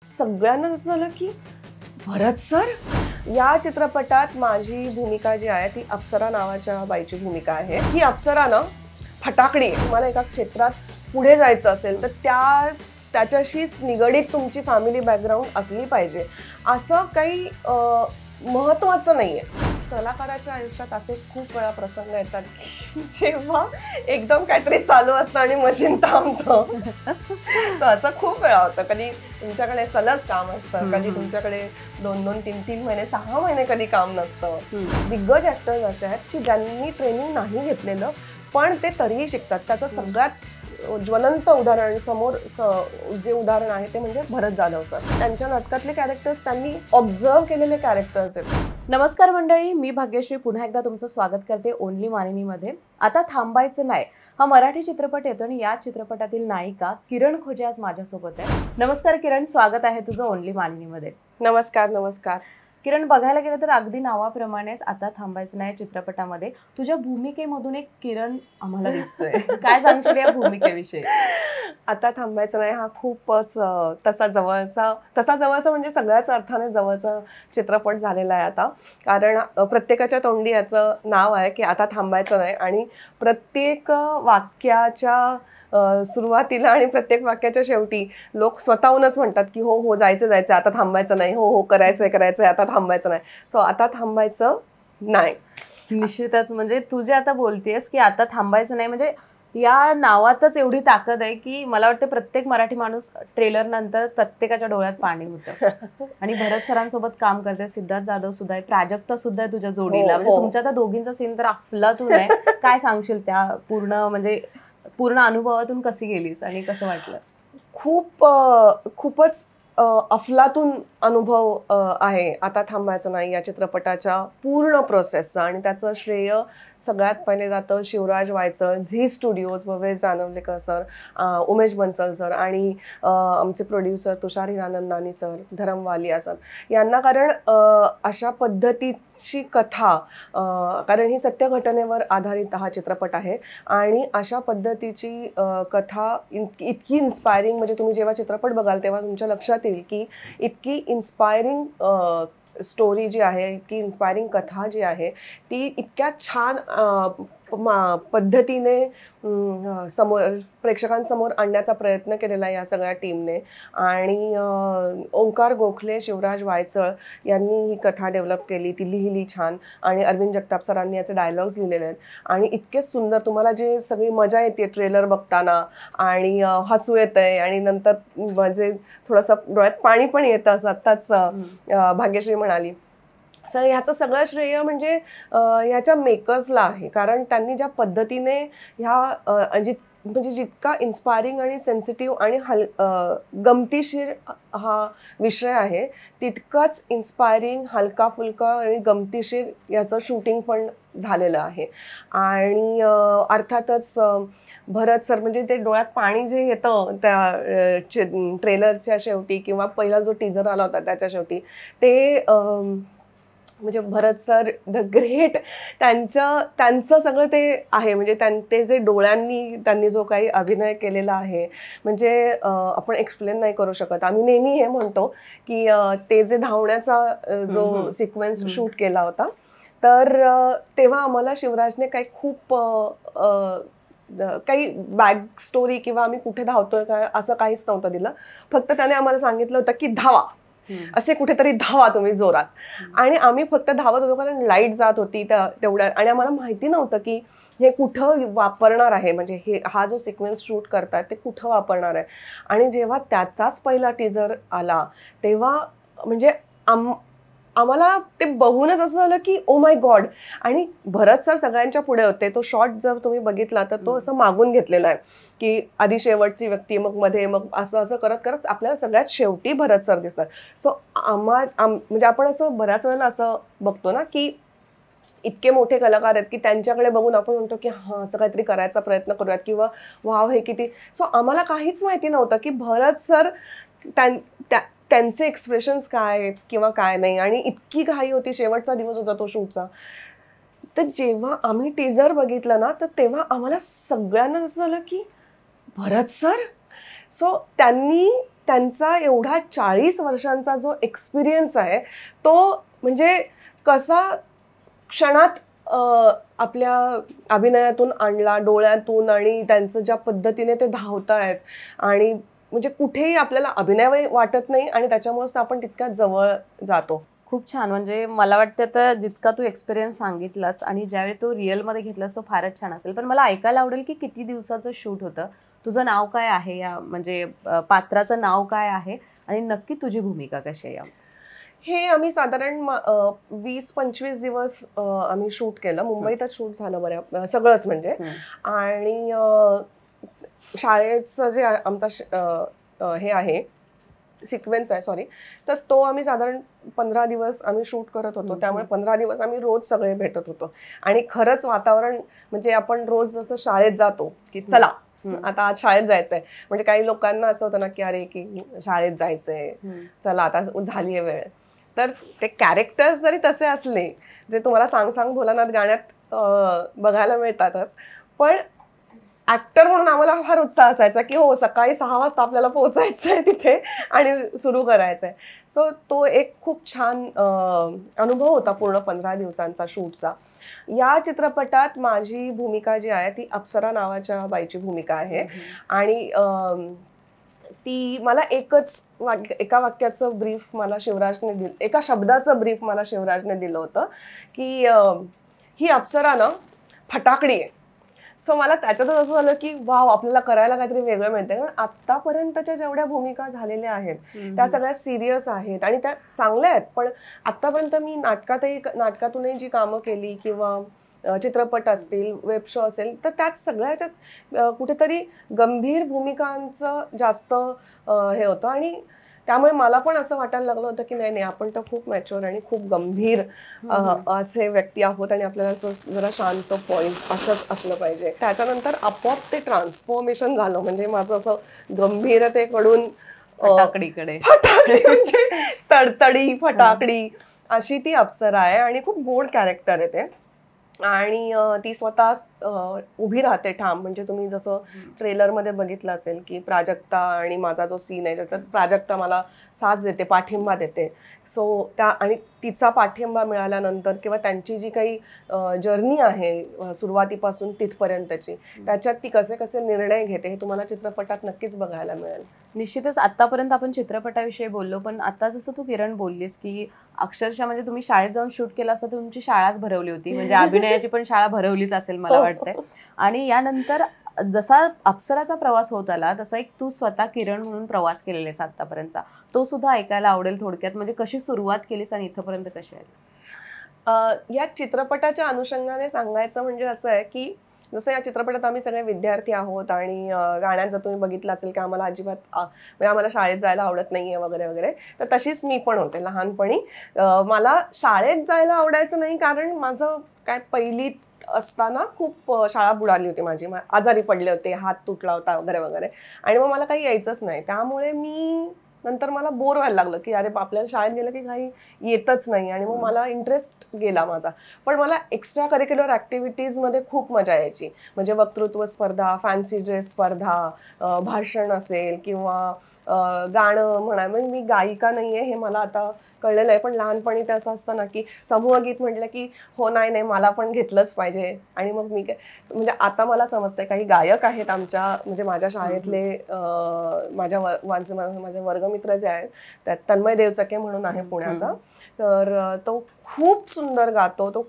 सगळ्यांना असं झालं की भरत सर. या चित्रपटात माझी भूमिका जी आहे ती अप्सरा नावाच्या बाईची भूमिका आहे. ही अप्सरा ना फटाकडी आहे. तुम्हाला एका क्षेत्रात पुढे जायचं असेल तर त्याच्याशीच निगडीत तुमची फॅमिली बॅकग्राऊंड असली पाहिजे असं काही महत्त्वाचं नाही आहे. कलाकाराच्या आयुष्यात असे खूप वेळा प्रसंग येतात जेव्हा एकदम काहीतरी चालू असतं आणि मशीन थांबतं. असं खूप वेळा होतं. कधी तुमच्याकडे सलग काम असतं, कधी तुमच्याकडे 2-2, 3-3 महिने, 6 महिने कधी काम नसतं. दिग्गज ऍक्टर्स असे आहेत की ज्यांनी ट्रेनिंग नाही घेतलेलं पण ते तरीही शिकतात. त्याचं सगळ्यात ज्वलंत उदाहरण समोर जे उदाहरण आहे ते म्हणजे भरत जाधव सर. त्यांच्या नाटकातले कॅरेक्टर्स त्यांनी ऑब्झर्व केलेले कॅरेक्टर्स आहेत. नमस्कार मंडळी, मी भाग्यश्री पुन्हा एकदा तुमचं स्वागत करते ओनली मानिनीमध्ये. आता थांबायचं नाही हा मराठी चित्रपट येतो आणि या चित्रपटातील नायिका किरण खोजे आज माझ्यासोबत आहे. नमस्कार किरण, स्वागत आहे तुझं ओनली मानिनीमध्ये. नमस्कार. नमस्कार किरण, बघायला गेलं तर अगदी नावाप्रमाणेच आता थांबायचं नाही चित्रपटामध्ये तुझ्या भूमिकेमधून एक किरण आम्हाला दिसतोय. काय सांगशील या भूमिकेविषयी? आता थांबायचं नाही हा खूपच तसा जवळचा म्हणजे सगळ्याच अर्थाने जवळचा चित्रपट झालेला आहे आता. कारण प्रत्येकाच्या तोंडी याचं नाव आहे की आता थांबायचं नाही आणि प्रत्येक वाक्याच्या सुरुवातीला आणि प्रत्येक वाक्याच्या शेवटी लोक स्वतःहूनच म्हणतात की हो हो जायचं आता थांबायचं नाही, हो हो करायचंय आता थांबायचं नाही. सो आता थांबायचं नाही. निश्चितच. म्हणजे तू जे आता बोलतेस की आता थांबायचं नाही, म्हणजे या नावातच एवढी ताकद आहे की मला वाटतं प्रत्येक मराठी माणूस ट्रेलर नंतर प्रत्येकाच्या डोळ्यात पाणी होतं. आणि भरत सरांसोबत काम करते, सिद्धार्थ जाधव सुद्धा आहे, प्राजक्ता सुद्धा आहे तुझ्या जोडीला. म्हणजे तुमच्या त्या दोघींचा सीन तर अफलातून आहे. काय सांगशील त्या पूर्ण अनुभवातून कशी गेलीस आणि कसं वाटलं? खूपच अफलातून अनुभव आहे आता थांबायचं नाही या चित्रपटाच्या पूर्ण प्रोसेसचा. आणि त्याचं श्रेय सगळ्यात पहिले जातं Shivraj Vaychal, Zee Studios, Bhavesh Janavlekar sir, Umesh Bansal sir आणि आमचे producer Tushar Hiranandani sir, Dharam Walia sir यांना. कारण अशा पद्धतीची कथा, कारण ही सत्य घटनेवर आधारित हा चित्रपट आहे आणि अशा पद्धतीची कथा इतकी इन्स्पायरिंग, म्हणजे तुम्ही जेव्हा चित्रपट बघाल तेव्हा तुमच्या लक्षात येईल की इतकी इन्स्पायरिंग स्टोरी जी आहे, इतकी इन्स्पायरिंग कथा जी आहे ती इतक्या छान पद्धतीने प्रेक्षकांसमोर आणण्याचा प्रयत्न केलेला आहे या सगळ्या टीमने. आणि ओंकार गोखले, शिवराज वायचळ यांनी ही कथा डेव्हलप केली, ती लिहिली छान. आणि अरविंद जगताप सरांनी याचे डायलॉग्स लिहिलेले आहेत आणि इतके सुंदर, तुम्हाला जे सगळी मजा येते ट्रेलर बघताना आणि हसू येतंय आणि नंतर म्हणजे थोडंसं डोळ्यात पाणी पण येतं असं आत्ताच भाग्यश्री म्हणाली. सर ह्याचं सगळं श्रेय म्हणजे ह्याच्या मेकर्सला आहे. कारण त्यांनी ज्या पद्धतीने म्हणजे जितका इन्स्पायरिंग आणि सेन्सिटिव्ह आणि गमतीशीर हा विषय आहे तितकंच इन्स्पायरिंग, हलका फुलका आणि गमतीशीर याचं शूटिंग पण झालेलं आहे. आणि अर्थातच भरत सर, म्हणजे ते डोळ्यात पाणी जे येतं त्या ट्रेलरच्या शेवटी किंवा पहिला जो टीजर आला होता त्याच्या शेवटी, ते म्हणजे भरत सर द ग्रेट, त्यांचं सगळं ते आहे. म्हणजे ते जे डोळ्यांनी त्यांनी जो काही अभिनय केलेला आहे म्हणजे आपण एक्सप्लेन नाही करू शकत. आम्ही नेहमी हे म्हणतो की ते जे धावण्याचा जो सिक्वेन्स शूट केला होता तर तेव्हा आम्हाला शिवराजने काही बॅक स्टोरी किंवा आम्ही कुठे धावतोय काय असं काहीच नव्हतं दिलं. फक्त त्याने आम्हाला सांगितलं होतं की धावा, असे कुठेतरी धावा तुम्ही जोरात. आणि आम्ही फक्त धावत होतो कारण लाईट जात होती तेवढ्या. आणि आम्हाला माहिती नव्हतं की हे कुठं वापरणार आहे, म्हणजे हा जो सिक्वेन्स शूट करतात ते कुठं वापरणार आहे. आणि जेव्हा त्याचाच पहिला टीजर आला तेव्हा म्हणजे आम्हाला ते बघूनच असं झालं की ओ माय गॉड. आणि भरत सर सगळ्यांच्या पुढे होते. तो शॉट जर तुम्ही बघितला तर तो असं मागून घेतलेला आहे की आधी शेवटची व्यक्ती, मग मध्ये, मग असं करत करत आपल्याला सगळ्यात शेवटी भरत सर दिसतात. सो म्हणजे आपण असं बऱ्याच वेळेला असं बघतो ना की इतके मोठे कलाकार आहेत की त्यांच्याकडे बघून आपण म्हणतो की हां असं काहीतरी करायचा प्रयत्न करूयात किंवा वाव हे किती. सो आम्हाला काहीच माहिती नव्हतं की भरत सर त्यांचे एक्सप्रेशन्स काय आहेत किंवा काय नाही. आणि इतकी घाई होती, शेवटचा दिवस होता तो शूटचा. तर जेव्हा आम्ही टीजर बघितलं ना तर तेव्हा आम्हाला सगळ्यांना असं झालं की भरत सर. सो त्यांनी त्यांचा एवढा 40 वर्षांचा जो एक्सपिरियन्स आहे तो म्हणजे कसा क्षणात आपल्या अभिनयातून आणला, डोळ्यातून, आणि त्यांचं ज्या पद्धतीने ते धावतायत आणि म्हणजे कुठेही आपल्याला अभिनय वाटत नाही आणि त्याच्यामुळेच आपण तितक्या जवळ जातो. खूप छान. म्हणजे मला वाटतं आता जितका तू एक्सपिरियन्स सांगितलास आणि ज्यावेळी तो रिअलमध्ये घेतलास तो फारच छान असेल. पण मला ऐकायला आवडेल की किती दिवसाचं शूट होतं? तुझं नाव काय आहे या म्हणजे पात्राचं नाव काय आहे आणि नक्की तुझी भूमिका कशी आहे यामध्ये? हे आम्ही साधारण 20-25 दिवस आम्ही शूट केलं. मुंबईतच शूट झालं सगळंच म्हणजे. आणि शाळेचं जे हे आहे, सिक्वेन्स आहे, सॉरी, तर तो आम्ही साधारण 15 दिवस आम्ही शूट करत होतो. त्यामुळे 15 दिवस आम्ही रोज सगळे भेटत होतो. आणि खरंच वातावरण म्हणजे आपण रोज जसं शाळेत जातो की चला आता आज शाळेत जायचंय, म्हणजे काही लोकांना असं होतं ना की अरे की शाळेत जायचंय, चला आता झालीये वेळ. तर ते कॅरेक्टर्स जरी तसे असले जे तुम्हाला सांग सांग भोलानाथ गाण्यात बघायला मिळतातच, पण ऍक्टर म्हणून आम्हाला फार उत्साह असायचा की हो सकाळी 6 वाजता आपल्याला पोहोचायचंय तिथे आणि सुरू करायचंय. सो तो एक खूप छान अनुभव होता पूर्ण 15 दिवसांचा शूटचा. या चित्रपटात माझी भूमिका जी आहे ती अप्सरा नावाच्या बाईची भूमिका आहे. आणि ती मला एका वाक्याचं ब्रीफ मला शिवराजने दिलं, एका शब्दाचं ब्रीफ मला शिवराजने दिलं होतं की ही अप्सरा ना फटाकडी आहे. सो मला त्याच्यातच असं झालं की वाव, आपल्याला करायला काहीतरी वेगळं मिळतंय. कारण आतापर्यंतच्या जेवढ्या भूमिका झालेल्या आहेत त्या सगळ्या सिरियस आहेत आणि त्या चांगल्या आहेत, पण आतापर्यंत मी नाटकातूनही जी कामं केली किंवा चित्रपट असतील, वेब शो असेल, तर त्यात सगळ्याच्यात कुठेतरी गंभीर भूमिकांचं जास्त हे होतं. आणि त्यामुळे मला पण असं वाटायला लागलं होतं की नाही नाही, आपण तर खूप मॅच्युअर आणि खूप गंभीर असे व्यक्ती आहोत आणि आपल्याला असं जरा शांत पॉइंट असंच असलं पाहिजे. त्याच्यानंतर आपोआप ते ट्रान्सफॉर्मेशन झालं, म्हणजे माझं असं गंभीरतेकडून फटाकडीकडे. फटाकडी म्हणजे तडतडी फटाकडी अशी ती अप्सरा आहे आणि खूप गोड कॅरेक्टर आहे ते. आणि ती स्वतः उभी राहते ठाम. म्हणजे तुम्ही जसं ट्रेलरमध्ये बघितलं असेल की प्राजक्ता आणि माझा जो सीन आहे त्याच्यात प्राजक्ता मला साथ देते, पाठिंबा देते. सो त्या आणि तिचा पाठिंबा मिळाल्यानंतर किंवा त्यांची जी काही जर्नी आहे सुरुवातीपासून तिथपर्यंतची, त्याच्यात ती कसे कसे निर्णय घेते हे तुम्हाला चित्रपटात नक्कीच बघायला मिळेल. निश्चितच आतापर्यंत आपण चित्रपटाविषयी बोललो, पण आता जसं तू किरण बोललीस की अक्षरशः म्हणजे तुम्ही शाळेत जाऊन शूट केलं असतं तर तुमची शाळाच भरवली होती, म्हणजे अभिनयाची पण शाळा भरवलीच असेल मला वाटतंय. आणि यानंतर जसा अप्सराचा प्रवास होत आला तसा एक तू स्वतः किरण म्हणून प्रवास केलेला आहेस आतापर्यंतचा, तो सुद्धा ऐकायला आवडेल थोडक्यात. म्हणजे कशी सुरुवात केलीस आणि इथपर्यंत कशी आलीस? या चित्रपटाच्या अनुषंगाने सांगायचं म्हणजे असं आहे की जसं या चित्रपटात आम्ही सगळे विद्यार्थी आहोत आणि गाण्यात जर तुम्ही बघितलं असेल की आम्हाला अजिबात म्हणजे आम्हाला शाळेत जायला आवडत नाहीये वगैरे वगैरे, तर तशीच मी पण होते लहानपणी. मला शाळेत जायला आवडायचं नाही कारण माझं काय पहिलीत असताना खूप शाळा बुडाली होती माझी, आजारी पडले होते, हात तुटला होता वगैरे वगैरे, आणि मग मला काही यायचंच नाही. त्यामुळे मी नंतर मला बोर व्हायला लागलं की अरे आपल्याला शाळेत गेलं की काही येतच नाही, आणि मग मला इंटरेस्ट गेला माझा. पण मला एक्स्ट्रा करिक्युलर ॲक्टिव्हिटीजमध्ये खूप मजा यायची. म्हणजे वक्तृत्व स्पर्धा, फॅन्सी ड्रेस स्पर्धा, भाषण असेल किंवा गाणं म्हणा. म्हणजे मी गायिका नाही आहे हे मला आता कळलेलं आहे, पण लहानपणी ते असं असतं ना की समूहगीत म्हटलं की हो नाही नाही मला पण घेतलंच पाहिजे. आणि मग मी काय म्हणजे आता मला समजतंय काही गायक आहेत आमच्या म्हणजे माझ्या शाळेतले, माझे वर्गमित्र जे आहेत त्यात तन्मय देवचके म्हणून आहे पुण्याचा, तर तो खूप सुंदर गातो. तो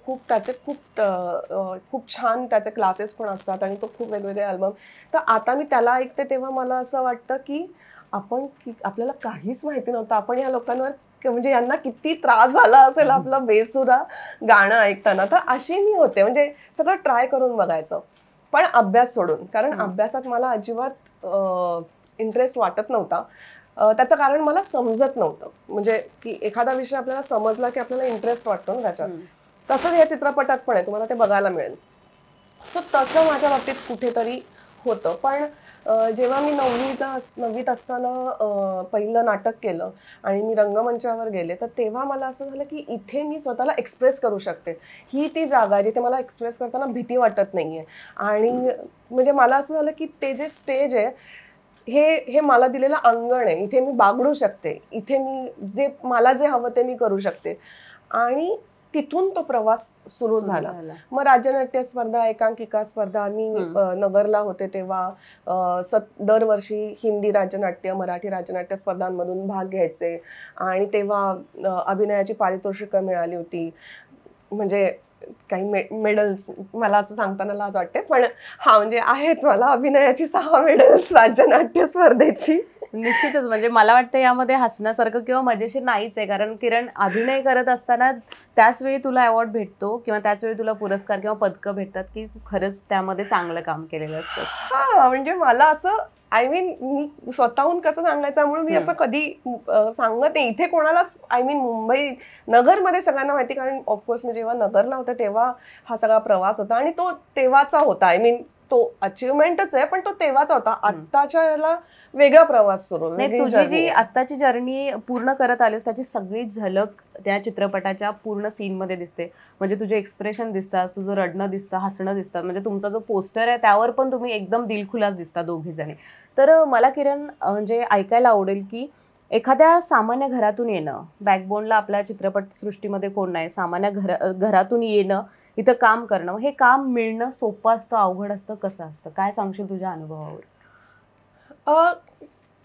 खूप छान त्याचे क्लासेस पण असतात आणि तो खूप वेगवेगळे अल्बम. तर आता मी त्याला ऐकते तेव्हा मला असं वाटतं की आपल्याला काहीच माहिती नव्हतं, आपण या लोकांवर म्हणजे यांना किती त्रास झाला असेल आपलं बेसुरा गाणं ऐकताना. तर अशी मी होते, म्हणजे सगळं ट्राय करून बघायचं, पण अभ्यास सोडून. कारण अभ्यासात मला अजिबात इंटरेस्ट वाटत नव्हता. त्याचं कारण मला समजत नव्हतं, म्हणजे की एखादा विषय आपल्याला समजला की आपल्याला इंटरेस्ट वाटतो ना त्याच्यात. तसंच या चित्रपटात पण आहे, तुम्हाला ते बघायला मिळेल. सो तसं माझ्या बाबतीत कुठेतरी होतं. पण जेव्हा मी 9वीत असताना पहिलं नाटक केलं आणि मी रंगमंचावर गेले, तर तेव्हा मला असं झालं की इथे मी स्वतःला एक्सप्रेस करू शकते. ही ती जागा आहे जिथे मला एक्सप्रेस करताना भीती वाटत नाहीये. आणि म्हणजे मला असं झालं की ते जे स्टेज आहे हे मला दिलेलं अंगण आहे, इथे मी बागडू शकते, इथे मी मला जे हवं ते मी करू शकते. आणि तिथून तो प्रवास सुरू झाला. मग राज्यनाट्य स्पर्धा, एकांकिका स्पर्धा, मी नगरला होते तेव्हा दरवर्षी हिंदी राज्यनाट्य, मराठी राज्यनाट्य स्पर्धांमधून भाग घ्यायचे. आणि तेव्हा अभिनयाची पारितोषिकं मिळाली होती. म्हणजे काही मेडल्स मला असं सांगताना लाज वाटते, पण हा म्हणजे आहेत मला अभिनयाची 6 मेडल्स राज्यनाट्य स्पर्धेची. निश्चितच. म्हणजे मला वाटतं यामध्ये हसण्यासारखं किंवा मजेशीर नाहीच आहे, कारण किरण अभिनय करत असताना त्याच वेळी तुला अवॉर्ड भेटतो किंवा त्याच वेळी तुला पुरस्कार किंवा पदकं भेटतात की खरंच त्यामध्ये चांगलं काम केलेलं असतं. हा म्हणजे मला असं मी स्वतःहून कसं सांगायचं म्हणून मी असं कधी सांगत नाही इथे कोणालाच. मुंबई नगरमध्ये सगळ्यांना माहिती, कारण ऑफकोर्स मी जेव्हा नगरला होते तेव्हा हा सगळा प्रवास होता आणि तो तेव्हाचा होता. तो अचिव्हमेंटच आहे, पण तो तेव्हाचा होता. आत्ताच्या याला वेगळा प्रवास सुरू. तुझी जी आत्ताची जर्नी पूर्ण करत आलीस त्याची सगळी झलक त्या चित्रपटाच्या पूर्ण सीन मध्ये दिसते. म्हणजे तुझे एक्सप्रेशन दिसतात, तुझं रडणं दिसतं, हसणं दिसतात. म्हणजे तुमचा जो पोस्टर आहे त्यावर पण तुम्ही एकदम दिलखुलास दिसता दोघी जणी. तर मला किरण म्हणजे ऐकायला आवडेल की एखाद्या सामान्य घरातून येणं, बॅकबोनला आपल्या चित्रपट सृष्टीमध्ये कोण नाही, सामान्य घरातून येणं, इथं काम करणं, हे काम मिळणं सोपं असतं, अवघड असतं, कसं असतं, काय सांगशील तुझ्या अनुभवावर?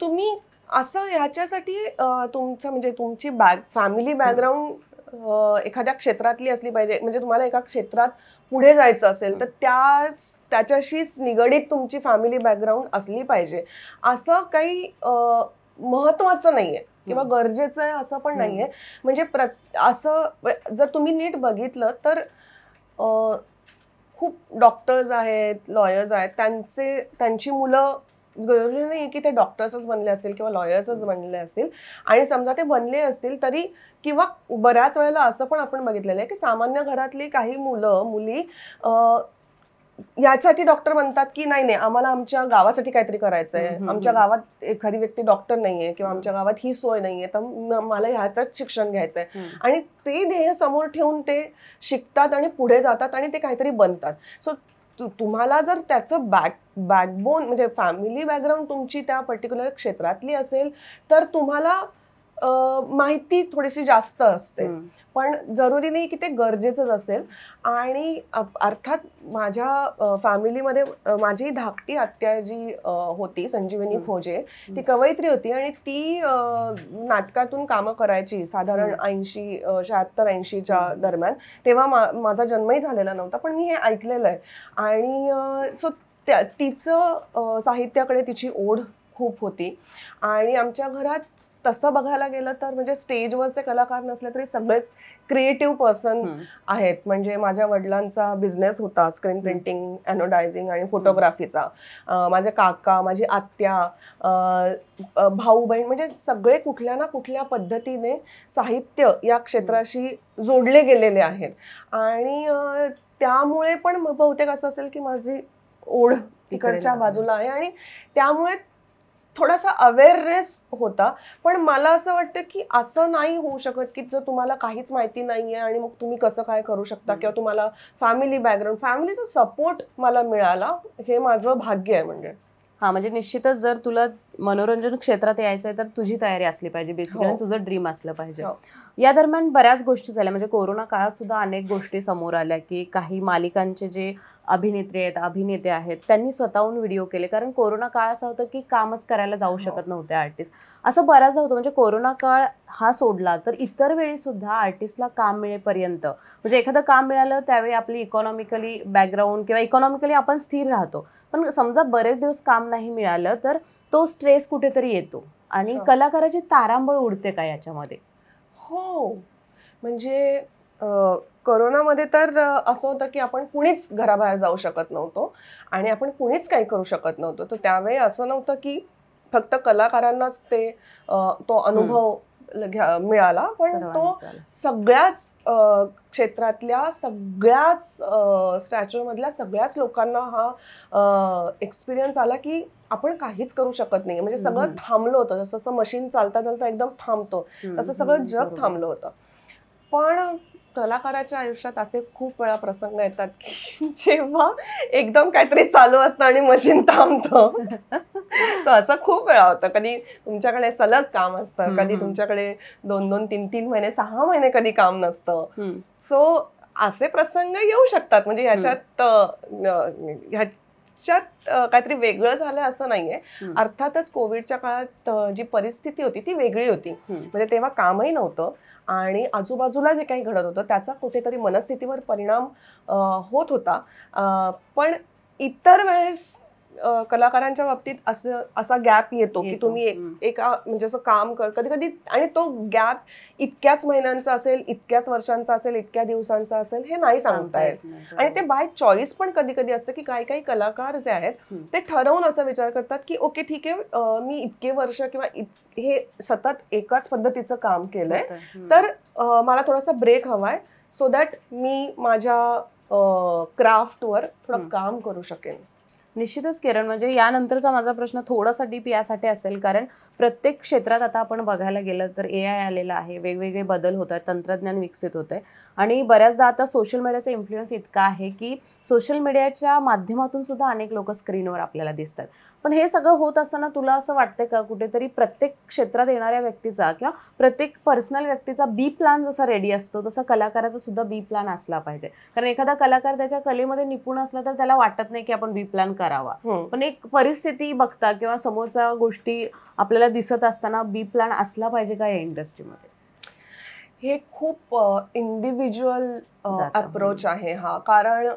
तुम्ही असं ह्याच्यासाठी तुमचं म्हणजे तुमची फॅमिली बॅकग्राऊंड एखाद्या क्षेत्रातली असली पाहिजे. म्हणजे तुम्हाला एका क्षेत्रात पुढे जायचं असेल तर त्याच्याशीच निगडीत तुमची फॅमिली बॅकग्राऊंड असली पाहिजे. असं काही महत्वाचं नाहीये किंवा गरजेचं आहे असं पण नाहीये. म्हणजे असं जर तुम्ही नीट बघितलं तर खूप डॉक्टर्स आहेत, लॉयर्स आहेत, त्यांची मुलं जरुरी नाही की ते डॉक्टर्सच बनले असतील किंवा लॉयर्सच बनले असतील. आणि समजा ते बनले असतील तरी किंवा बऱ्याच वेळेला असं पण आपण बघितलेलं आहे की सामान्य घरातली काही मुली यासाठी डॉक्टर बनतात की नाही आम्हाला आमच्या गावासाठी काहीतरी करायचंय, आमच्या गावात एखादी व्यक्ती डॉक्टर नाहीये किंवा आमच्या गावात ही सोय नाहीये तर मला ह्याचंच शिक्षण घ्यायचंय. आणि ते ध्येय समोर ठेवून ते शिकतात आणि पुढे जातात आणि ते काहीतरी बनतात. सो तुम्हाला जर त्याचं बॅकबोन म्हणजे फॅमिली बॅकग्राऊंड तुमची त्या पर्टिक्युलर क्षेत्रातली असेल तर तुम्हाला माहिती थोडीशी जास्त असते, पण जरुरी नाही की ते गरजेचंच असेल. आणि अर्थात माझ्या फॅमिलीमध्ये माझी धाकटी आत्या जी होती संजीवनी खोजे, ती कवयित्री होती आणि ती नाटकातून कामं करायची साधारण 86-86 दरम्यान. तेव्हा माझा जन्मही झालेला नव्हता, पण मी हे ऐकलेलं आहे. आणि सो तिचं साहित्याकडे तिची ओढ खूप होती. आणि आमच्या घरात तसं बघायला गेलं तर म्हणजे स्टेजवरचे कलाकार नसले तरी सगळेच क्रिएटिव्ह पर्सन आहेत. म्हणजे माझ्या वडिलांचा बिझनेस होता स्क्रीन प्रिंटिंग, एनोडायझिंग आणि फोटोग्राफीचा. माझे काका, माझी आत्या, भाऊ बहीण म्हणजे सगळे कुठल्या ना कुठल्या पद्धतीने साहित्य या क्षेत्राशी जोडले गेलेले आहेत. आणि त्यामुळे पण बहुतेक असं असेल की माझी ओढ तिकडच्या बाजूला आहे आणि त्यामुळे थोडासा अवेअरनेस होता. पण मला असं वाटतं की असं नाही होऊ शकत की जर तुम्हाला काहीच माहिती नाहीये आणि मग तुम्ही कसं काय करू शकता किंवा तुम्हाला फॅमिली बॅकग्राऊंड, फॅमिलीचा सपोर्ट मला मिळाला, हे माझं भाग्य आहे. म्हणजे निश्चितच जर तुला मनोरंजन क्षेत्रात यायचं आहे तर तुझी तयारी असली पाहिजे, बेसिकली तुझं ड्रीम असलं पाहिजे. या दरम्यान बऱ्याच गोष्टी झाल्या, म्हणजे कोरोना काळात सुद्धा अनेक गोष्टी समोर आल्या की काही मालिकांचे जे अभिनेत्री आहेत, अभिनेते आहेत, त्यांनी स्वतःहून व्हिडिओ केले, कारण कोरोना काळ असा होता की कामच करायला जाऊ शकत नव्हते आर्टिस्ट. असं बऱ्याचदा होतं. म्हणजे कोरोना काळ हा सोडला तर इतर वेळी सुद्धा आर्टिस्टला काम मिळेपर्यंत, म्हणजे एखादं काम मिळालं त्यावेळी आपली इकॉनॉमिकली बॅकग्राऊंड किंवा इकॉनॉमिकली आपण स्थिर राहतो, पण समजा बरेच दिवस काम नाही मिळालं तर तो स्ट्रेस कुठेतरी येतो आणि कलाकाराची तारांबळ उडते का याच्यामध्ये? हो, म्हणजे कोरोनामध्ये तर असं होतं की आपण कुणीच घराबाहेर जाऊ शकत नव्हतो आणि आपण कुणीच काही करू शकत नव्हतो. तर त्यावेळी असं नव्हतं की फक्त कलाकारांनाच तो अनुभव मिळाला, पण तो सगळ्याच क्षेत्रातल्या सगळ्याच स्टॅच्यूमधल्या सगळ्याच लोकांना हा एक्सपिरियन्स आला की आपण काहीच करू शकत नाही. म्हणजे सगळं थांबलं होतं. जसं मशीन चालता चालता एकदम थांबतो तसं सगळं जग थांबलं होतं. पण कलाकाराच्या आयुष्यात असे खूप वेळा प्रसंग येतात की जेव्हा एकदम काहीतरी चालू असतं आणि मशीन थांबतं असं खूप वेळा होतं. कधी तुमच्याकडे सलग काम असतं, कधी तुमच्याकडे 2-2, 3-3 महिने, 6 महिने कधी काम नसतं. सो असे प्रसंग येऊ शकतात. म्हणजे ह्याच्यात काहीतरी वेगळं झालं असं नाहीये. अर्थातच कोविडच्या काळात जी परिस्थिती होती ती वेगळी होती. म्हणजे तेव्हा कामही नव्हतं आणि आजूबाजूला जे काही घडत होतं त्याचा कुठेतरी मनस्थितीवर परिणाम होत होता. पण इतर वेळेस कलाकारांच्या बाबतीत असा गॅप येतो की तुम्ही एका म्हणजे असं काम कधी कधी, आणि तो गॅप इतक्याच महिन्यांचा असेल, इतक्याच वर्षांचा असेल, इतक्या दिवसांचा असेल हे नाही सांगता येत. आणि ते बाय चॉईस पण कधी कधी असतं की काही काही कलाकार जे आहेत ते ठरवून असा विचार करतात की ओके ठीक आहे, मी इतके वर्ष किंवा हे सतत एकाच पद्धतीचं काम केलंय, तर मला थोडासा ब्रेक हवाय सो दॅट मी माझ्या क्राफ्टवर थोडं काम करू शकेन. निश्चितच किरण, म्हणजे यानंतरचा माझा प्रश्न थोडासा डीप यासाठी असेल, कारण प्रत्येक क्षेत्रात आता आपण बघायला गेलं तर AI आलेला आहे, वेगवेगळे बदल होत आहेत, तंत्रज्ञान विकसित होत आहे आणि बऱ्याचदा आता सोशल मीडियाचा इन्फ्लुएन्स इतका आहे की सोशल मीडियाच्या माध्यमातून सुद्धा अनेक लोक स्क्रीनवर आपल्याला दिसतात. पण हे सगळं होत असताना तुला असं वाटतंय का कुठेतरी प्रत्येक क्षेत्रात येणाऱ्या व्यक्तीचा किंवा प्रत्येक पर्सनल व्यक्तीचा बी प्लॅन जसा रेडी असतो तसा कलाकाराचा सुद्धा बी प्लॅन असला पाहिजे? कारण एखादा कलाकार त्याच्या कलेमध्ये निपुण असला तर त्याला वाटत नाही की आपण बी प्लॅन करावा, पण एक परिस्थिती बघता किंवा समोरच्या गोष्टी आपल्याला दिसत असताना बी प्लॅन असला पाहिजे का या इंडस्ट्रीमध्ये? हे खूप इंडिव्हिज्युअल अप्रोच आहे हा. कारण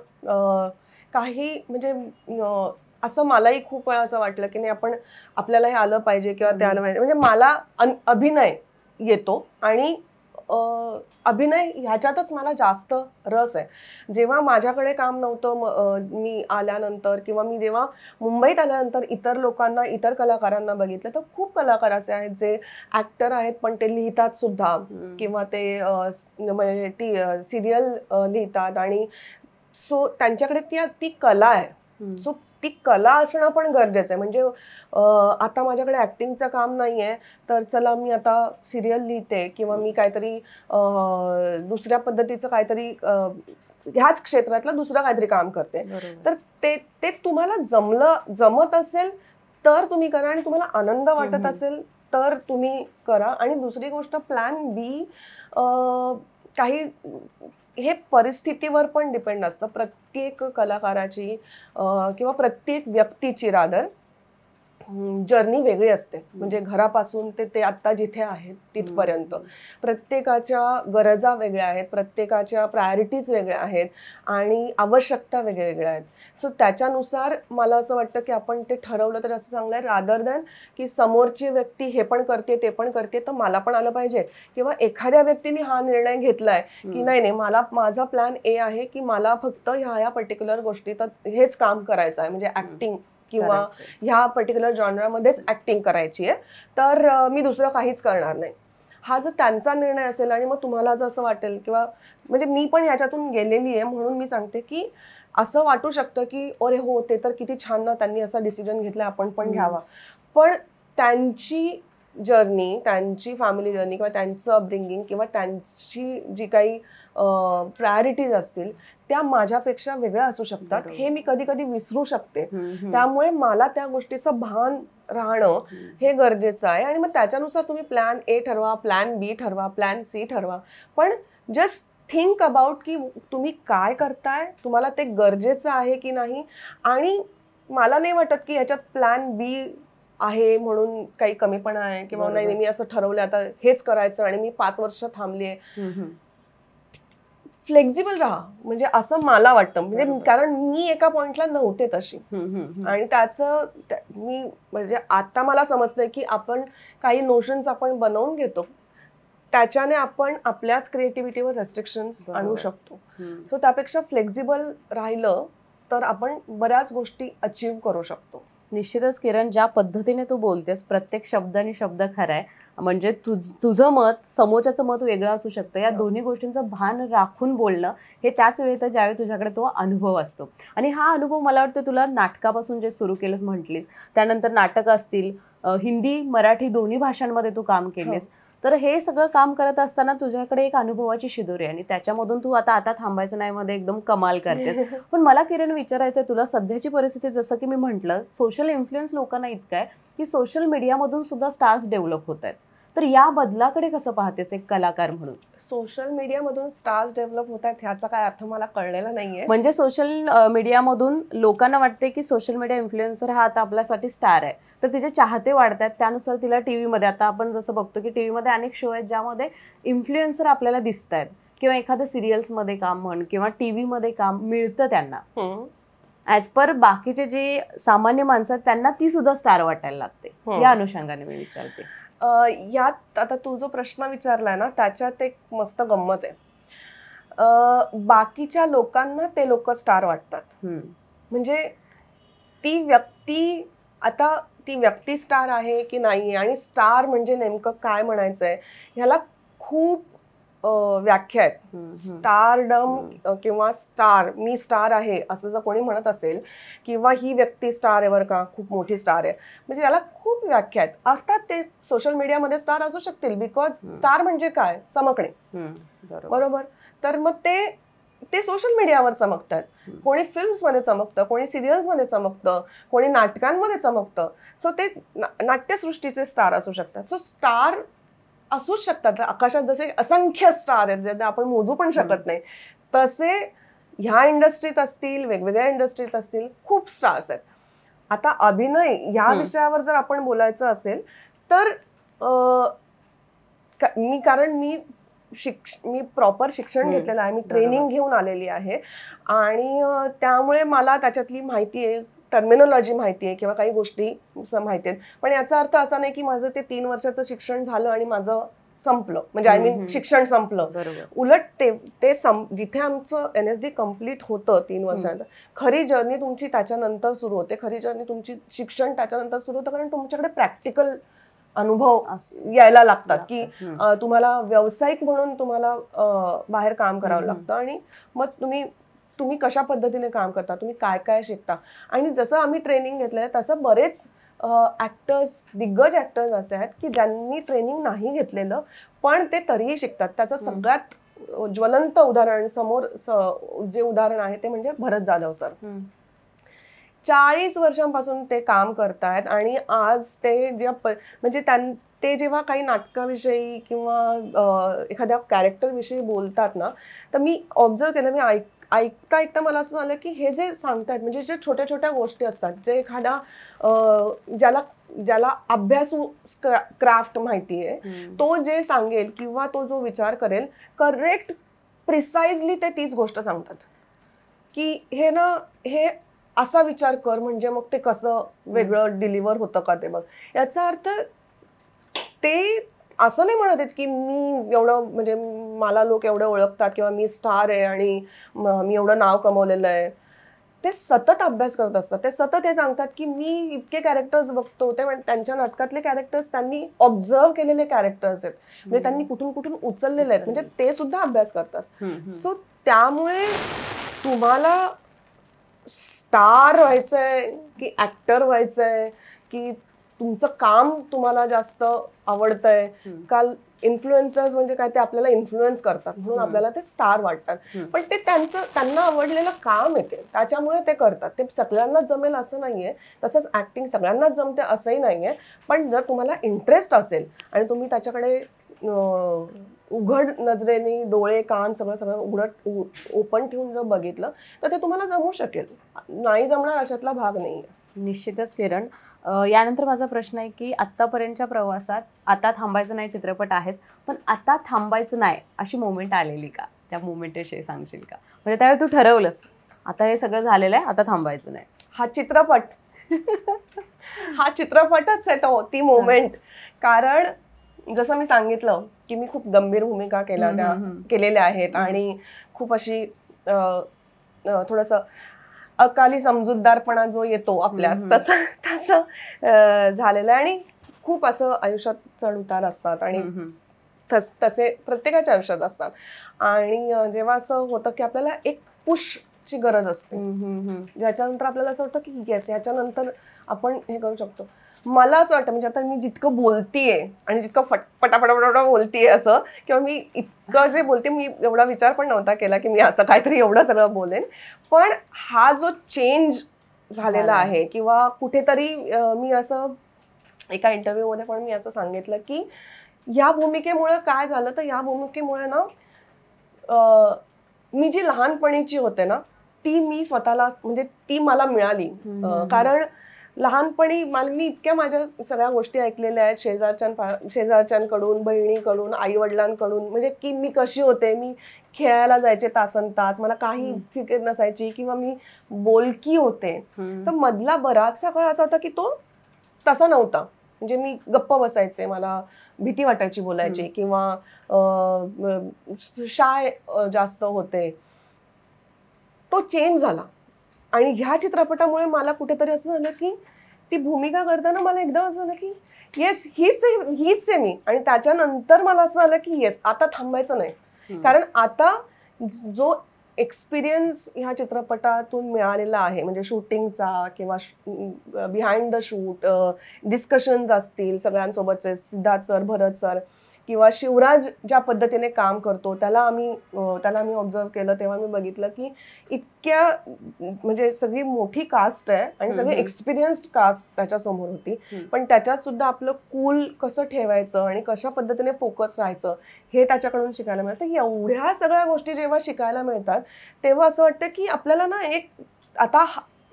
काही म्हणजे असं मलाही खूप वेळा असं वाटलं की नाही आपल्याला हे आलं पाहिजे किंवा ते आलं पाहिजे. म्हणजे मला अभिनय येतो आणि अभिनय ह्याच्यातच मला जास्त रस आहे. जेव्हा माझ्याकडे काम नव्हतं, मी आल्यानंतर किंवा मी जेव्हा मुंबईत आल्यानंतर इतर लोकांना, इतर कलाकारांना बघितलं तर खूप कलाकार असे आहेत जे ऍक्टर आहेत पण ते लिहितात सुद्धा किंवा ते म्हणजे सिरियल लिहितात आणि सो त्यांच्याकडे ती कला आहे. सो ती कला असणं पण गरजेचं आहे. म्हणजे आता माझ्याकडे ऍक्टिंगचं काम नाहीये तर चला मी आता सिरियल लिहिते किंवा मी काहीतरी दुसऱ्या पद्धतीचं काहीतरी ह्याच क्षेत्रातलं दुसरं काहीतरी काम करते. तर ते तुम्हाला जमत असेल तर तुम्ही करा आणि तुम्हाला आनंद वाटत असेल तर तुम्ही करा. आणि दुसरी गोष्ट प्लॅन बी काही हे परिस्थितीवर पण डिपेंड असतं. प्रत्येक कलाकाराची किंवा प्रत्येक व्यक्तीची रादर जर्नी वेगळी असते. म्हणजे घरापासून ते आता जिथे आहेत तिथपर्यंत प्रत्येकाच्या गरजा वेगळ्या आहेत, प्रत्येकाच्या प्रायोरिटीज वेगळ्या आहेत आणि आवश्यकता वेगळ्या आहेत. सो त्याच्यानुसार मला असं वाटतं की आपण ते ठरवलं तर असं चांगलं आहे, रादर दॅन की समोरची व्यक्ती हे पण करते ते पण करते तर मला पण आलं पाहिजे. किंवा एखाद्या व्यक्तीने हा निर्णय घेतलाय की नाही माझा प्लॅन ए आहे की मला फक्त ह्या पर्टिक्युलर गोष्टीत हेच काम करायचं आहे, म्हणजे ऍक्टिंग किंवा ह्या पर्टिक्युलर जॉनरामध्येच ऍक्टिंग करायची आहे, तर मी दुसरं काहीच करणार नाही. हा जर त्यांचा निर्णय असेल आणि मग तुम्हाला जर असं वाटेल किंवा म्हणजे मी पण ह्याच्यातून गेलेली आहे म्हणून मी सांगते की असं वाटू शकतं की अरे हो ते तर किती छान ना, त्यांनी असा डिसिजन घेतला, आपण पण घ्यावा. पण त्यांची जर्नी, त्यांची फॅमिली जर्नी किंवा त्यांचं अपब्रिंगिंग किंवा त्यांची जी काही प्रायोरिटीज असतील त्या माझ्यापेक्षा वेगळ्या असू शकतात. हे मी कधी कधी विसरू शकते. त्यामुळे मला त्या गोष्टीचं भान राहणं हे गरजेचं आहे. आणि मग त्याच्यानुसार तुम्ही प्लॅन ए ठरवा, प्लॅन बी ठरवा, प्लॅन सी ठरवा, पण जस्ट थिंक अबाउट की तुम्ही काय करताय, तुम्हाला ते गरजेचं आहे की नाही. आणि मला नाही वाटत की ह्याच्यात प्लॅन बी आहे म्हणून काही कमीपणा आहे किंवा नाही मी असं ठरवलं आता हेच करायचं आणि मी 5 वर्ष थांबलीये. फ्लेक्झिबल राहा, म्हणजे असं मला वाटतं. म्हणजे कारण मी एका पॉइंटला नव्हते तशी आणि त्याचं मी म्हणजे आता मला समजतंय की आपण काही नोशन्स आपण बनवून घेतो, त्याच्याने आपण आपल्याच क्रिएटिव्हिटीवर रेस्ट्रिक्शन्स आणू शकतो. सो त्यापेक्षा फ्लेक्झिबल राहिलं तर आपण बऱ्याच गोष्टी अचीव्ह करू शकतो. निश्चितच किरण, ज्या पद्धतीने तू बोलतेस प्रत्येक शब्द आणि शब्द खरा आहे. म्हणजे तुझं मत समोरच्याचं मत वेगळं असू शकतं. या दोन्ही गोष्टींचं भान राखून बोलणं हे त्याच वेळेत ज्यावेळी तुझ्याकडे तो अनुभव असतो. आणि हा अनुभव मला वाटतं तुला नाटकापासून जे सुरू केलंस म्हटलीस, त्यानंतर नाटक असतील, हिंदी मराठी दोन्ही भाषांमध्ये तू काम केलेस, तर हे सगळं काम करत असताना तुझ्याकडे एक अनुभवाची शिदोरी आहे आणि त्याच्यामधून तू आता थांबायचं नाही मध्ये एकदम कमाल करतेस. पण मला किरण विचारायचंय तुला, सध्याची परिस्थिती जसं की मी म्हंटल, सोशल इन्फ्लुएन्स लोकांना इतकं आहे की सोशल मीडियामधून सुद्धा स्टार्स डेव्हलप होत आहेत. तर या बदलाकडे कसं पाहतेस एक कलाकार म्हणून? सोशल मीडियामधून स्टार्स डेव्हलप होत आहेत ह्याचा काय अर्थ मला कळलेला नाहीये. म्हणजे सोशल मीडियामधून लोकांना वाटते की सोशल मीडिया इन्फ्लुएन्सर हा आता आपल्यासाठी स्टार आहे, तर तिचे चाहते वाढतात, त्यानुसार तिला टीव्हीमध्ये, आता आपण जसं बघतो की टीव्हीमध्ये अनेक शो आहेत ज्यामध्ये इन्फ्लुएन्सर आपल्याला दिसत आहेत, किंवा एखाद्या सिरियल्समध्ये काम म्हण किंवा टीव्हीमध्ये काम मिळतं त्यांना. ऍज पर बाकीचे जे सामान्य माणसं आहेत त्यांना ती सुद्धा स्टार वाटायला लागते. या अनुषंगाने मी विचारते. यात आता तू जो प्रश्न विचारलाय ना त्याच्यात एक मस्त गंमत आहे. बाकीच्या लोकांना ते लोक स्टार वाटतात. म्हणजे ती व्यक्ती स्टार आहे की नाही, आणि स्टार म्हणजे नेमकं काय म्हणायचंय ह्याला खूप व्याख्या आहेत. स्टारडम किंवा स्टार, मी स्टार आहे असं जर कोणी म्हणत असेल, किंवा ही व्यक्ती स्टार आहे बरं का, खूप मोठी स्टार आहे, म्हणजे त्याला खूप व्याख्या आहेत. अर्थात ते सोशल मीडियामध्ये स्टार असू शकतील, बिकॉज स्टार म्हणजे काय, चमकणे, बरोबर. तर मग ते सोशल मीडियावर चमकतात. कोणी फिल्म्समध्ये चमकतं, कोणी सिरियल्समध्ये चमकतं, कोणी नाटकांमध्ये चमकतं. सो ते नाट्यसृष्टीचे स्टार असू शकतात. सो स्टार असूच शकतात. आकाशात जसे असंख्य स्टार आहेत जे आपण मोजू पण शकत नाही, तसे ह्या इंडस्ट्रीत असतील, वेगवेगळ्या इंडस्ट्रीत असतील, खूप स्टार्स आहेत. आता अभिनय ह्या विषयावर जर आपण बोलायचं असेल तर मी प्रॉपर शिक्षण घेतलेलं आहे, मी ट्रेनिंग घेऊन आलेली आहे, आणि त्यामुळे मला त्याच्यातली माहिती आहे, टर्मिनॉलॉजी माहिती आहे, किंवा काही गोष्टी माहिती आहेत. पण याचा अर्थ असा नाही की माझं ते 3 वर्षाचं शिक्षण झालं आणि माझं संपलं, म्हणजे आय मीन शिक्षण संपलं. उलट ते जिथे आमचं NSD कम्प्लीट होतं 3 वर्षानंतर, खरी जर्नी तुमची त्याच्यानंतर सुरू होते. खरी जर्नी तुमची शिक्षण त्याच्यानंतर सुरू होतं, कारण तुमच्याकडे प्रॅक्टिकल अनुभव यायला लागतात, की तुम्हाला व्यावसायिक म्हणून तुम्हाला बाहेर काम करावं लागतं, आणि मग तुम्ही कशा पद्धतीने काम करता, तुम्ही काय काय शिकता. आणि जसं आम्ही ट्रेनिंग घेतलंय तसं बरेच दिग्गज ऍक्टर्स असे आहेत की ज्यांनी ट्रेनिंग नाही घेतलेलं पण ते तरीही शिकतात. त्याचं सगळ्यात ज्वलंत उदाहरण समोर जे उदाहरण आहे ते म्हणजे भरत जाधव सर. 40 वर्षांपासून ते काम करतायत, आणि आज ते म्हणजे ते जेव्हा काही नाटकाविषयी किंवा एखाद्या कॅरेक्टरविषयी बोलतात ना, तर मी ऑब्झर्व केलं, मी ऐकता मला असं झालं की हे जे सांगतायत, म्हणजे जे छोट्या छोट्या गोष्टी असतात, जे एखादा ज्याला अभ्यासू क्राफ्ट माहिती आहे तो जे सांगेल किंवा तो जो विचार करेल, करेक्ट प्रिसाइजली ते तीच गोष्ट सांगतात, की हे असा विचार कर म्हणजे मग ते कसं वेगळं डिलिव्हर होतं का ते बघ. याचा अर्थ ते असं नाही म्हणत आहेत की मी एवढं, म्हणजे मला लोक एवढं ओळखतात किंवा मी स्टार आहे आणि मी एवढं नाव कमवलेलं आहे. ते सतत अभ्यास करत असतात. ते सतत हे सांगतात की मी इतके कॅरेक्टर्स बघतो, ते त्यांच्या नाटकातले कॅरेक्टर्स त्यांनी ऑब्झर्व केलेले कॅरेक्टर्स आहेत, म्हणजे त्यांनी कुठून कुठून उचललेले आहेत, म्हणजे ते सुद्धा अभ्यास करतात. सो त्यामुळे तुम्हाला स्टार व्हायचंय की ऍक्टर व्हायचंय, की तुमचं काम तुम्हाला जास्त आवडतंय, काल इन्फ्लुएन्सर्स म्हणजे काय, ते आपल्याला इन्फ्लुएन्स करतात म्हणून आपल्याला ते स्टार वाटतात, पण ते त्यांना आवडलेलं काम येते त्याच्यामुळे ते करतात. ते सगळ्यांनाच जमेल असं नाहीये, तसंच ऍक्टिंग सगळ्यांनाच जमते असंही नाहीये, पण जर तुम्हाला इंटरेस्ट असेल आणि तुम्ही त्याच्याकडे उघड नजरेने डोळे कान सगळं ओपन ठेवून जर बघितलं तर ते तुम्हाला जमू शकेल. नाही जमणार अशातला भाग नाहीये. निश्चितच किरण. यानंतर माझा प्रश्न आहे की आतापर्यंतच्या प्रवासात आता थांबायचं नाही चित्रपट आहेच, पण आता थांबायचं नाही अशी मोमेंट आलेली का? त्या मोमेंट विषयी सांगशील का? म्हणजे त्यावेळी तू ठरवलंस आता हे सगळं झालेलं आहे, आता थांबायचं नाही. हा चित्रपटच आहे तो, ती मोमेंट. कारण जसं मी सांगितलं की मी खूप गंभीर भूमिका केलेल्या आहेत आणि खूप अशी थोडंसं अकाली समजूतदारपणा जो येतो आपल्यात तसं झालेलं आहे, आणि खूप असं आयुष्यात चढ उतार असतात, आणि तसे प्रत्येकाच्या आयुष्यात असतात. आणि जेव्हा असं होतं की आपल्याला एक पुशची गरज असते, ज्याच्यानंतर आपल्याला असं वाटतं की येस, याच्यानंतर आपण हे करू शकतो. मला असं वाटतं म्हणजे आता मी जितकं बोलतीये आणि जितकं पटापटा बोलतीये असं, किंवा मी इतकं जे बोलते, मी एवढा विचार पण नव्हता केला की मी असं काहीतरी एवढं सगळं बोलेन. पण हा जो चेंज झालेला आहे, किंवा कुठेतरी मी असं एका इंटरव्ह्यूमध्ये पण मी असं सांगितलं की या भूमिकेमुळे काय झालं, तर या भूमिकेमुळे ना मी जी लहानपणीची होते ना, ती मी स्वतःला म्हणजे ती मला मिळाली. कारण लहानपणी मी इतक्या माझ्या सगळ्या गोष्टी ऐकलेल्या आहेत शेजारच्यांकडून, बहिणीकडून, आई वडिलांकडून, म्हणजे की मी कशी होते, मी खेळायला जायचे तासन तास, मला काही फिकीर नसायची, किंवा मी बोलकी होते. तर मधला बराचसा काळ असा होता की तो तसा नव्हता. म्हणजे मी गप्प बसायचे, मला भीती वाटायची बोलायची, किंवा शाय जास्त होते. तो चेंज झाला. आणि ह्या चित्रपटामुळे मला कुठेतरी असं झालं की ती भूमिका करताना मला एकदम असं झालं की येस, हीच आहे मी. आणि त्याच्यानंतर मला असं झालं की येस, आता थांबायचं नाही. कारण आता जो एक्सपिरियन्स ह्या चित्रपटातून मिळालेला आहे, म्हणजे शूटिंगचा किंवा बिहाइंड द शूट डिस्कशन्स असतील सगळ्यांसोबतचे, सिद्धार्थ सर, भरत सर, किंवा शिवराज ज्या पद्धतीने काम करतो, त्याला आम्ही ऑब्झर्व केलं, तेव्हा मी बघितलं की इतक्या म्हणजे सगळी मोठी कास्ट आहे आणि सगळी एक्सपिरियन्स्ड कास्ट त्याच्यासमोर होती, पण त्याच्यात सुद्धा आपलं कूल कसं ठेवायचं आणि कशा पद्धतीने फोकस राहायचं हे त्याच्याकडून शिकायला मिळतं. एवढ्या सगळ्या गोष्टी जेव्हा शिकायला मिळतात तेव्हा असं वाटतं की आपल्याला ना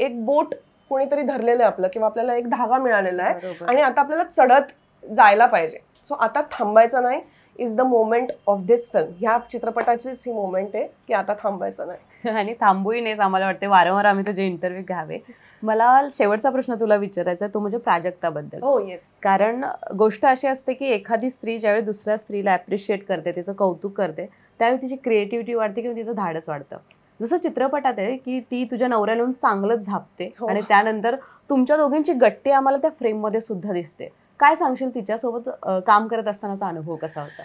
एक बोट कोणीतरी धरलेलं आहे आपलं, किंवा आपल्याला एक धागा मिळालेला आहे आणि आता आपल्याला चढत जायला पाहिजे. सो आता थांबायचं नाही is the moment of this film. ह्या चित्रपटाचीच ही मोमेंट आहे की आता थांबायचं नाही. आणि थांबूही नाहीच, आम्हाला वाटते वारंवार आम्ही तुझे इंटरव्ह्यू घ्यावे. मला शेवटचा प्रश्न तुला विचारायचा आहे, तो म्हणजे प्राजक्ताबद्दल. हो, येस. कारण गोष्ट अशी असते की एखादी स्त्री ज्यावेळी दुसऱ्या स्त्रीला ॲप्रिशिएट करते, तिचं कौतुक करते, त्यावेळी तिची क्रिएटिव्हिटी वाढते किंवा तिचं धाडस वाढतं. जसं चित्रपटात आहे की ती तुझ्या नवऱ्याला चांगलंच झापते आणि त्यानंतर तुमच्या दोघींची गट्टी आम्हाला त्या फ्रेममध्ये सुद्धा दिसते. काय सांगशील तिच्यासोबत काम करत असतानाचा अनुभव कसा होता?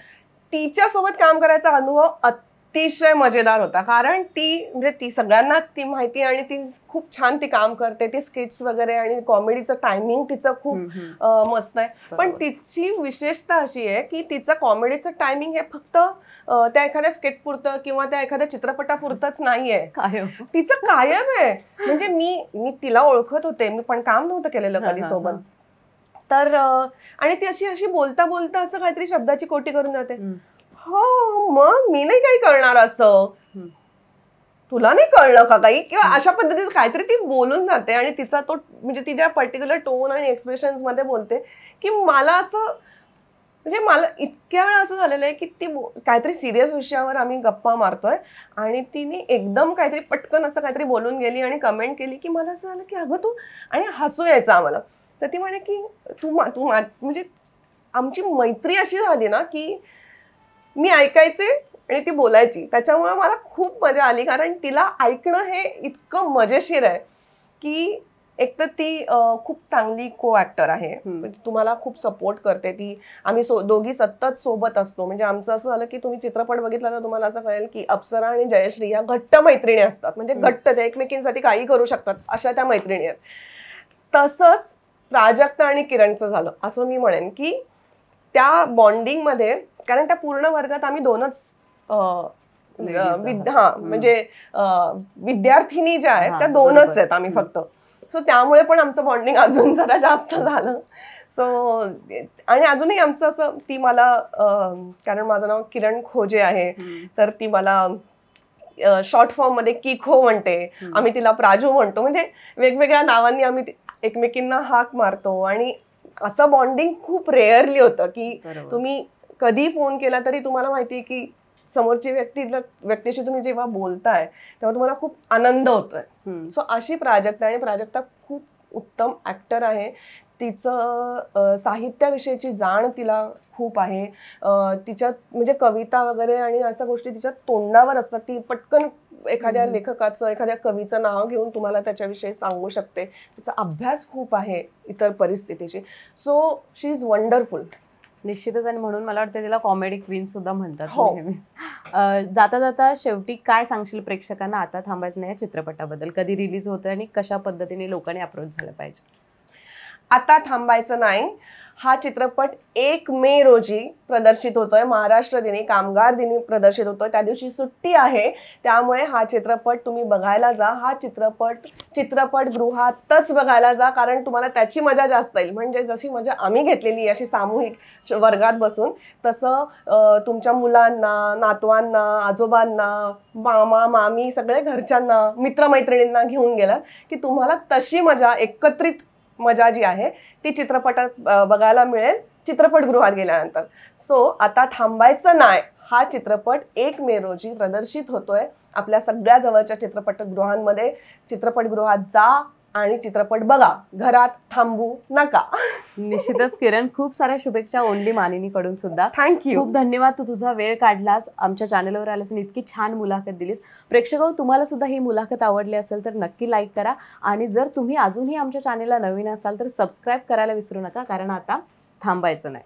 तिच्यासोबत काम करायचा अनुभव अतिशय मजेदार होता. कारण ती सगळ्यांनाच ती माहिती, आणि ती खूप छान ती काम करते. ती स्किट्स वगैरे आणि कॉमेडीचं टायमिंग तिचं खूप मस्त आहे. पण तिची विशेषता अशी आहे की तिचं कॉमेडीचं टायमिंग हे फक्त त्या एखाद्या स्किट पुरतं किंवा त्या एखाद्या चित्रपटापुरतंच नाहीये, तिचं कायम आहे. म्हणजे मी तिला ओळखत होते, मी पण काम नव्हतं केलेलं कधी सोबत. तर आणि ती अशी बोलता बोलता असं काहीतरी शब्दाची कोटी करून जाते. हो, मग मी नाही काही करणार असं, तुला नाही कळलं का काही, किंवा अशा पद्धतीने काहीतरी ती बोलून जाते. आणि तिचा तो म्हणजे ती ज्या पर्टिक्युलर टोन आणि एक्सप्रेशन्स मध्ये बोलते की मला असं म्हणजे मला इतक्या वेळा असं झालेलं आहे की ती काहीतरी सिरियस विषयावर आम्ही गप्पा मारतोय आणि तिने एकदम काहीतरी पटकन असं काहीतरी बोलून गेली आणि कमेंट केली की मला असं झालं की अगं तू, आणि हसू यायचं आम्हाला. तर ती म्हणे की तू म्हणजे आमची मैत्री अशी झाली ना की मी ऐकायचे आणि ती बोलायची. त्याच्यामुळे मला खूप मजा आली, कारण तिला ऐकणं हे इतकं मजेशीर आहे की एक तर ती खूप चांगली को ऍक्टर आहे, तुम्हाला खूप सपोर्ट करते ती. आम्ही दोघी सतत सोबत असतो. म्हणजे आमचं असं झालं की तुम्ही चित्रपट बघितला तर तुम्हाला असं कळेल की अप्सरा आणि जयश्री या घट्ट मैत्रिणी असतात. म्हणजे घट्ट, त्या एकमेकींसाठी काही करू शकतात अशा त्या मैत्रिणी आहेत. तसंच प्राजक्ता आणि किरणचं झालं असं मी म्हणेन की त्या बॉन्डिंग मध्ये, कारण त्या पूर्ण वर्गात आम्ही दोनच म्हणजे विद्यार्थिनी ज्या आहेत त्या दोनच आहेत आम्ही फक्त. सो त्यामुळे पण आमचं बॉन्डिंग अजून जरा जास्त झालं. सो आणि अजूनही आमचं असं, ती मला कारण माझं नाव किरण खोजे आहे, तर ती मला शॉर्ट फॉर्म मध्ये किखो म्हणते, आम्ही तिला प्राजू म्हणतो. म्हणजे वेगवेगळ्या नावांनी आम्ही एकमेकींना हाक मारतो. आणि असं बॉन्डिंग खूप रेअरली होतं की तुम्ही कधी फोन केला तरी तुम्हाला माहिती की समोरची व्यक्तीशी तुम्ही जेव्हा बोलताय तेव्हा तुम्हाला खूप आनंद होतोय. सो अशी प्राजक्ता, आणि प्राजक्ता खूप उत्तम ऍक्टर आहे. तिचं साहित्याविषयीची जाण तिला खूप आहे. तिच्यात म्हणजे कविता वगैरे आणि अशा गोष्टी तिच्या तोंडावर असतात. ती पटकन एखाद्या लेखकाचं, एखाद्या कवीचं नाव घेऊन तुम्हाला त्याच्याविषयी सांगू शकते. तिचा अभ्यास खूप आहे इतर परिस्थितीची. So she is wonderful. निश्चितच. आणि म्हणून मला वाटतं तिला कॉमेडी क्वीन सुद्धा म्हणतात नेहमीच. जाता जाता शेवटी काय सांगशील प्रेक्षकांना आता थांबायचं नाही या चित्रपटाबद्दल? कधी रिलीज होतोय आणि कशा पद्धतीने लोकांनी अप्रोच झालं पाहिजे? आता थांबायचं नाही हा चित्रपट 1 मे रोजी प्रदर्शित होतोय, महाराष्ट्र दिनी, कामगार दिनी प्रदर्शित होतोय. त्या दिवशी सुट्टी आहे, त्यामुळे हा चित्रपट तुम्ही बघायला जा. हा चित्रपट चित्रपटगृहातच बघायला जा, कारण तुम्हाला त्याची मजा जास्त येईल. म्हणजे जशी मजा आम्ही घेतलेली अशी सामूहिक वर्गात बसून, तसं तुमच्या मुलांना, नातवांना, आजोबांना, मामा मामी सगळे घरच्यांना, मित्रमैत्रिणींना घेऊन गेलात की तुम्हाला तशी मजा, एकत्रित मजा जी आहे ती चित्रपटात बघायला मिळेल चित्रपटगृहात गेल्यानंतर. सो आता थांबायचं नाही हा चित्रपट 1 मे रोजी प्रदर्शित होतोय आपल्या सगळ्या जवळच्या चित्रपटगृहांमध्ये. चित्रपटगृहात जा आणि चित्रपट बघा, घरात थांबू नका. निश्चितच किरण, खूप साऱ्या शुभेच्छा ओनली मानिनीकडून सुद्धा. थँक्यू. खूप धन्यवाद, तू तुझा वेळ काढलास, आमच्या चॅनलवर आलास आणि इतकी छान मुलाखत दिलीस. प्रेक्षक तुम्हाला सुद्धा ही मुलाखत आवडली असेल तर नक्की लाईक करा, आणि जर तुम्ही अजूनही आमच्या चॅनलला नवीन असाल तर सबस्क्राईब करायला विसरू नका, कारण आता थांबायचं नाही.